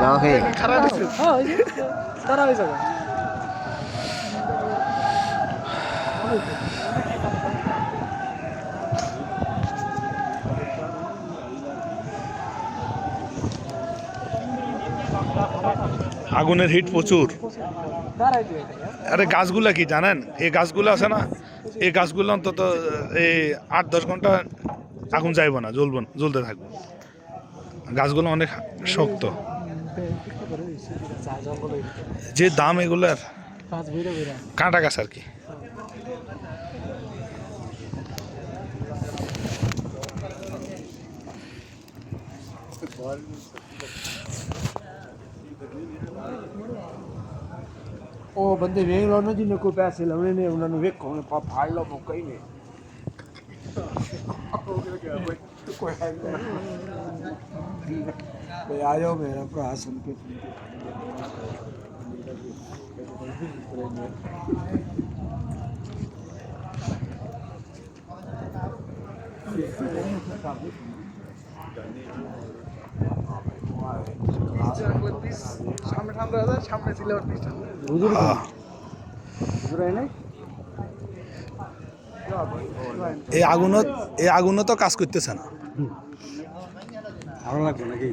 গাওহে খারাপ হয়েছে হ্যাঁ ওই যে তারা হয়ে যাবে আগুনের হিট প্রচুর। তারাই দিয়ে আরে গাছগুলা কি জানেন, এই গাছগুলো আছে না, এই গাছগুলো অন্তত এই 8-10 ঘন্টা আগুন যাইব না, জ্বলতে থাকবে। গাছগুলো অনেক শক্ত, যে দাম এগুলার, কাজ বইরা বইরা কাঁটা গাছ আর কি। ਉਹ ਬੰਦੇ ਵੇਖ ਲਓ ਨਾ ਜਿਹਨੇ ਕੋਈ ਪੈਸੇ ਲਾਉਣੇ ਨੇ ਉਹਨਾਂ ਨੂੰ ਵੇਖੋ ਫੜ ਲਓ ਮੌਕਾ ਹੀ ਨਹੀਂ ਕੋਈ ਆ ਜਾਓ ਮੇਰਾ ਭਰਾ ਸੁਣ ਕੇ সামনে ঠান্ডা হয়ে যায় সামনে দিলে ওর পিছনে এই আগুনও তো কাজ করতেছে না। ভালো লাগবে নাকি